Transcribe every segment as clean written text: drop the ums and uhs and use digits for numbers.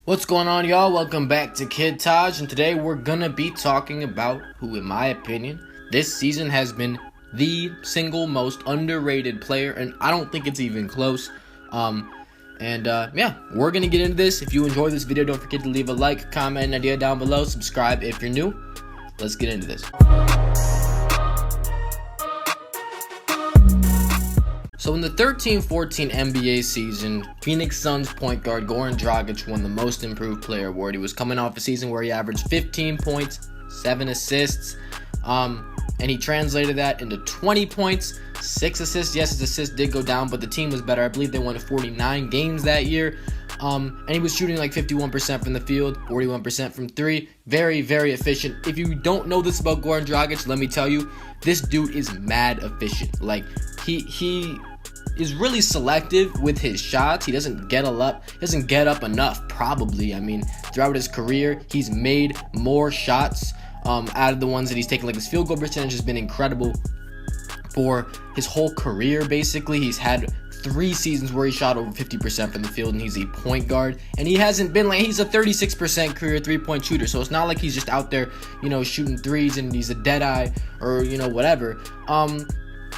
What's going on, y'all? Welcome back to Kid Taj, and today we're gonna be talking about who, in my opinion, this season has been the single most underrated player, and I don't think it's even close. Yeah, we're gonna get into this. If you enjoyed this video, don't forget to leave a like, comment, an idea down below, subscribe if you're new. Let's get into this. So in the 13-14 NBA season, Phoenix Suns point guard Goran Dragic won the Most Improved Player award. He was coming off a season where he averaged 15 points, 7 assists, and he translated that into 20 points, 6 assists. Yes, his assists did go down, but the team was better. I believe they won 49 games that year. And he was shooting like 51% from the field, 41% from three. Very, very efficient. If you don't know this about Goran Dragic, let me tell you, this dude is mad efficient. Like, he is really selective with his shots. He doesn't get up enough, probably. I mean, throughout his career, he's made more shots out of the ones that he's taken. Like, his field goal percentage has been incredible for his whole career, basically. He's had 3 seasons where he shot over 50% from the field, and he's a point guard, and he hasn't been like, he's a 36% career 3-point shooter, so it's not like he's just out there, shooting threes and he's a dead eye or whatever.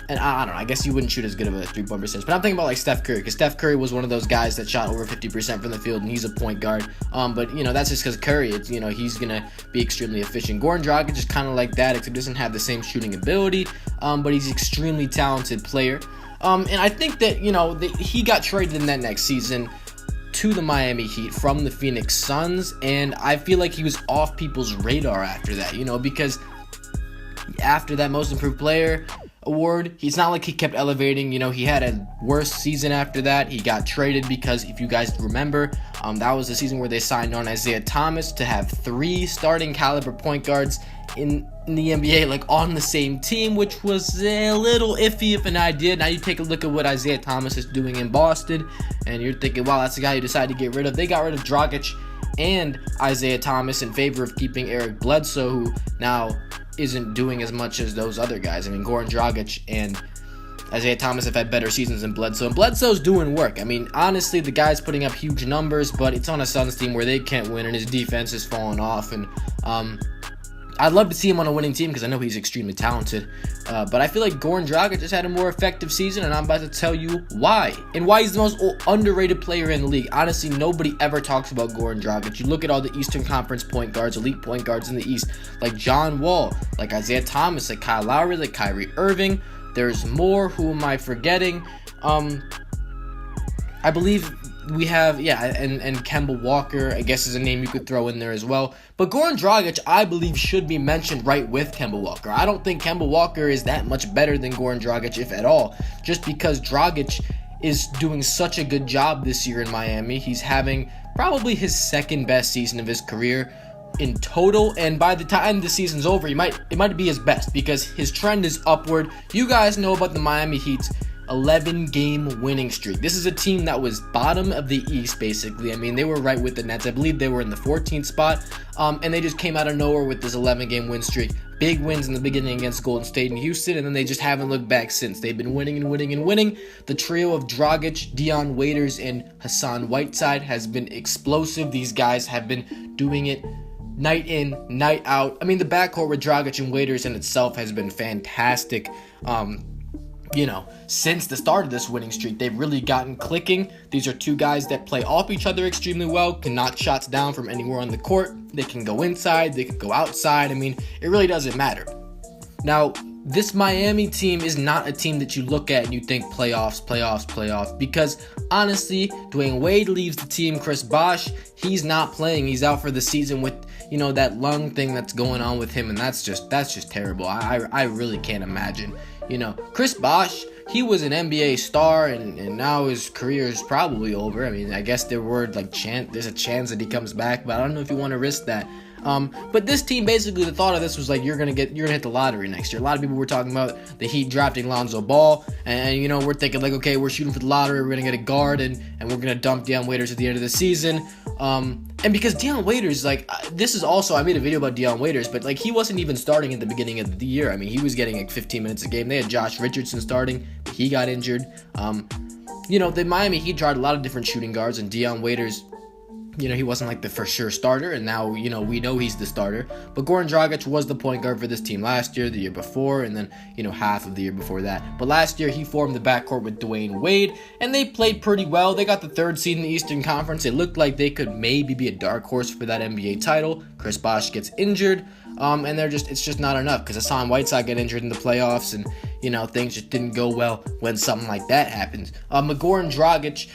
And I don't know, I guess you wouldn't shoot as good of a 3-point percentage, but I'm thinking about like Steph Curry, because Steph Curry was one of those guys that shot over 50% from the field, and he's a point guard. But that's just because Curry, it's he's gonna be extremely efficient. Goran Dragic is kind of like that, except he doesn't have the same shooting ability, but he's an extremely talented player. And I think that he got traded in that next season to the Miami Heat from the Phoenix Suns, and I feel like he was off people's radar after that, because after that Most Improved Player award, he's not like he kept elevating. He had a worse season after that. He got traded because, if you guys remember, that was the season where they signed on Isaiah Thomas to have 3 starting caliber point guards in the NBA, like, on the same team, which was a little iffy of an idea. Now you take a look at what Isaiah Thomas is doing in Boston, and you're thinking, wow, that's the guy you decided to get rid of. They got rid of Dragic and Isaiah Thomas in favor of keeping Eric Bledsoe, who now isn't doing as much as those other guys. I mean, Goran Dragic and Isaiah Thomas have had better seasons than Bledsoe, and Bledsoe's doing work. I mean, honestly, the guy's putting up huge numbers, but it's on a Suns team where they can't win, and his defense is falling off, and I'd love to see him on a winning team because I know he's extremely talented, but I feel like Goran Dragic just had a more effective season, and I'm about to tell you why, and why he's the most underrated player in the league. Honestly, nobody ever talks about Goran Dragic. You look at all the Eastern Conference point guards, elite point guards in the East, like John Wall, like Isaiah Thomas, like Kyle Lowry, like Kyrie Irving. There's more. Who am I forgetting? I believe we have, and Kemba Walker, I guess, is a name you could throw in there as well. But Goran Dragic, I believe, should be mentioned right with Kemba Walker. I don't think Kemba Walker is that much better than Goran Dragic, if at all, just because Dragic is doing such a good job this year in Miami. He's having probably his second best season of his career in total, and by the time the season's over, it might be his best, because his trend is upward. You guys know about the Miami Heat's 11-game winning streak. This is a team that was bottom of the East, basically. I mean, they were right with the Nets. I believe they were in the 14th spot, and they just came out of nowhere with this 11-game win streak. Big wins in the beginning against Golden State and Houston, and then they just haven't looked back since. They've been winning and winning and winning. The trio of Dragic, Dion Waiters, and Hassan Whiteside has been explosive. These guys have been doing it night in, night out. I mean, the backcourt with Dragic and Waiters in itself has been fantastic. Since the start of this winning streak, they've really gotten clicking. These are 2 guys that play off each other extremely well, can knock shots down from anywhere on the court. They can go inside, they can go outside. I mean, it really doesn't matter. Now, this Miami team is not a team that you look at and you think playoffs, because honestly, Dwayne Wade leaves the team. Chris Bosh, he's not playing. He's out for the season with, that lung thing that's going on with him, and that's just terrible. I really can't imagine. Chris Bosh, he was an NBA star, and now his career is probably over. I mean, I guess there's a chance that he comes back, but I don't know if you want to risk that. But this team, basically, the thought of this was like, you're gonna hit the lottery next year. A lot of people were talking about the Heat drafting Lonzo Ball, and we're thinking like, okay, we're shooting for the lottery, we're gonna get a guard, and we're gonna dump Dion Waiters at the end of the season. And because Dion Waiters, this is also, I made a video about Dion Waiters, but he wasn't even starting at the beginning of the year. I mean, he was getting 15 minutes a game. They had Josh Richardson starting, but he got injured. The Miami Heat tried a lot of different shooting guards, and Dion Waiters He wasn't like the for sure starter, and now, we know he's the starter. But Goran Dragic was the point guard for this team last year, the year before, and then, half of the year before that. But last year, he formed the backcourt with Dwayne Wade, and they played pretty well. They got the 3rd seed in the Eastern Conference. It looked like they could maybe be a dark horse for that NBA title. Chris Bosh gets injured, and it's just not enough, because Hassan Whiteside got injured in the playoffs, and, things just didn't go well when something like that happens. Goran Dragic,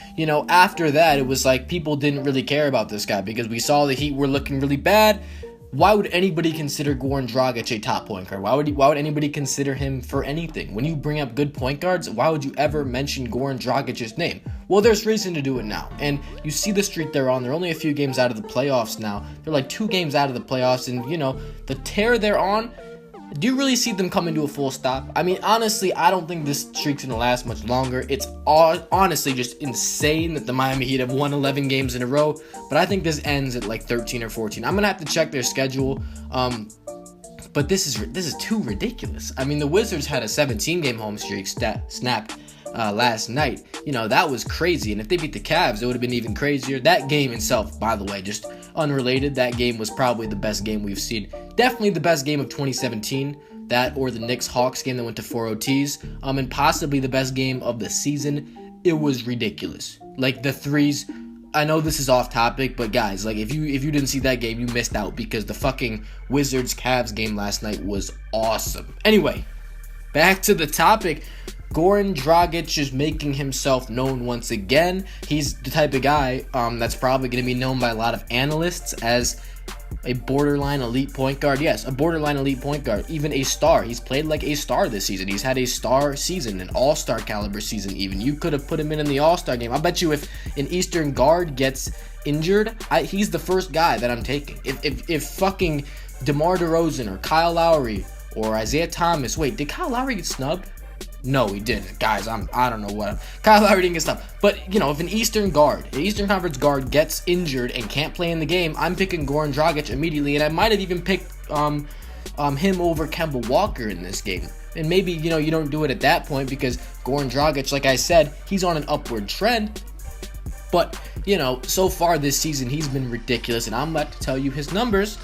after that, it was like people didn't really care about this guy because we saw the Heat were looking really bad. Why would anybody consider Goran Dragic a top point guard? Why would anybody consider him for anything? When you bring up good point guards, why would you ever mention Goran Dragic's name? Well, there's reason to do it now. And you see the streak they're on. They're only a few games out of the playoffs now. They're like 2 games out of the playoffs. And, the tear they're on, do you really see them coming to a full stop? I mean, honestly, I don't think this streak's going to last much longer. It's honestly just insane that the Miami Heat have won 11 games in a row. But I think this ends at like 13 or 14. I'm going to have to check their schedule. But this is too ridiculous. I mean, the Wizards had a 17-game home streak snapped last night. That was crazy. And if they beat the Cavs, it would have been even crazier. That game itself, by the way, just unrelated, that game was probably the best game we've seen. Definitely the best game of 2017. That or the Knicks-Hawks game that went to 4 OTs. And possibly the best game of the season. It was ridiculous. Like, the threes. I know this is off topic, but guys, like, if you didn't see that game, you missed out, because the fucking Wizards-Cavs game last night was awesome. Anyway, back to the topic. Goran Dragic is making himself known once again. He's the type of guy that's probably going to be known by a lot of analysts as a borderline elite point guard. Yes, a borderline elite point guard. Even a star. He's played like a star this season. He's had a star season, an all-star caliber season even. You could have put him in the all-star game. I bet you if an Eastern guard gets injured, he's the first guy that I'm taking. If fucking DeMar DeRozan or Kyle Lowry or Isaiah Thomas. Wait, did Kyle Lowry get snubbed? No, he didn't. Guys, I don't know what. Kyle Lowry didn't get stuff. But, if an Eastern Conference guard gets injured and can't play in the game, I'm picking Goran Dragic immediately. And I might have even picked him over Kemba Walker in this game. And maybe, you don't do it at that point because Goran Dragic, like I said, he's on an upward trend. But, so far this season, he's been ridiculous. And I'm about to tell you his numbers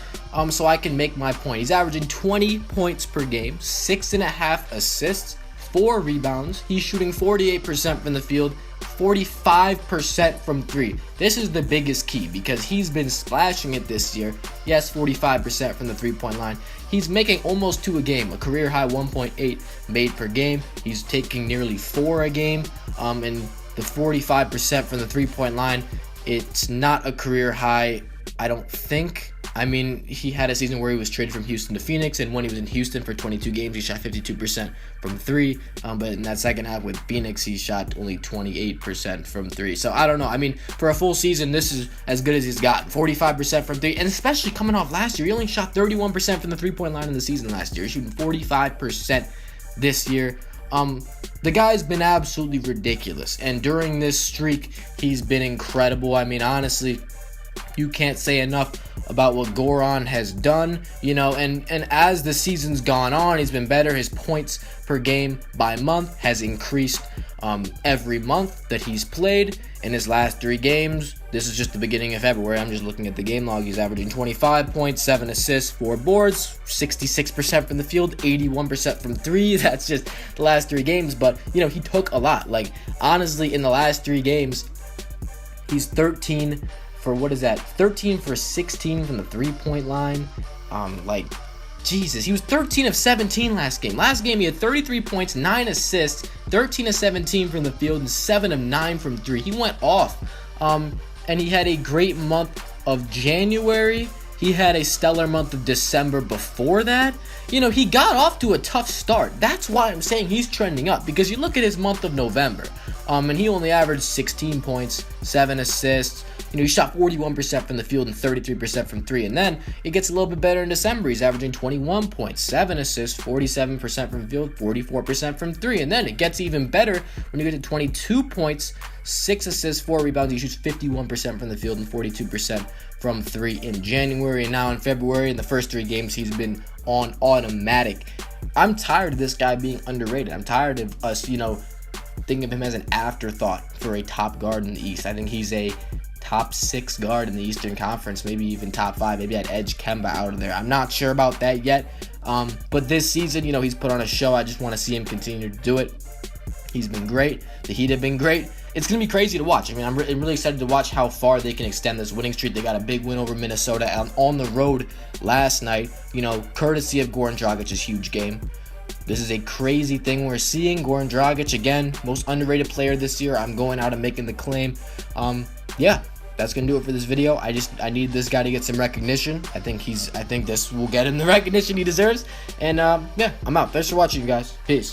so I can make my point. He's averaging 20 points per game, 6.5 assists, 4 rebounds. He's shooting 48% from the field, 45% from 3. This is the biggest key because he's been splashing it this year. Yes, 45% from the 3-point line. He's making almost 2 a game, a career high 1.8 made per game. He's taking nearly 4 a game. And the 45% from the 3-point line, it's not a career high, I don't think. I mean, he had a season where he was traded from Houston to Phoenix, and when he was in Houston for 22 games, he shot 52% from 3, but in that second half with Phoenix, he shot only 28% from 3. So, I don't know. I mean, for a full season, this is as good as he's gotten. 45% from 3, and especially coming off last year, he only shot 31% from the 3-point line in the season last year. He's shooting 45% this year. The guy's been absolutely ridiculous, and during this streak, he's been incredible. I mean, honestly, you can't say enough about what Goran has done, and as the season's gone on, he's been better. His points per game by month has increased every month that he's played. In his last 3 games, this is just the beginning of February, I'm just looking at the game log, he's averaging 25 points, 7 assists, 4 boards, 66% from the field, 81% from 3. That's just the last 3 games, but, he took a lot. Like, honestly, in the last 3 games, he's 13 for 16 from the 3-point line. Jesus, he was 13 of 17 last game. Last game, he had 33 points, 9 assists, 13 of 17 from the field, and 7 of 9 from 3. He went off. And he had a great month of January. He had a stellar month of December before that. He got off to a tough start. That's why I'm saying he's trending up, because you look at his month of November, and he only averaged 16 points, 7 assists. He shot 41% from the field and 33% from 3. And then it gets a little bit better in December. He's averaging 21 points, 7 assists, 47% from the field, 44% from 3. And then it gets even better when you get to 22 points, 6 assists, 4 rebounds. He shoots 51% from the field and 42% from 3 in January. And now in February, in the first 3 games, he's been on automatic. I'm tired of this guy being underrated. I'm tired of us, thinking of him as an afterthought for a top guard in the East. I think he's a top 6 guard in the Eastern Conference, maybe even top 5. Maybe I'd edge Kemba out of there. I'm not sure about that yet. But this season, you know, he's put on a show. I just want to see him continue to do it. He's been great. The Heat have been great. It's going to be crazy to watch. I mean, I'm really excited to watch how far they can extend this winning streak. They got a big win over Minnesota on the road last night. You know, courtesy of Goran Dragic's huge game. This is a crazy thing we're seeing. Goran Dragic, again, most underrated player this year. I'm going out and making the claim. Yeah, that's going to do it for this video. I need this guy to get some recognition. I think this will get him the recognition he deserves. And yeah, I'm out. Thanks for watching, you guys. Peace.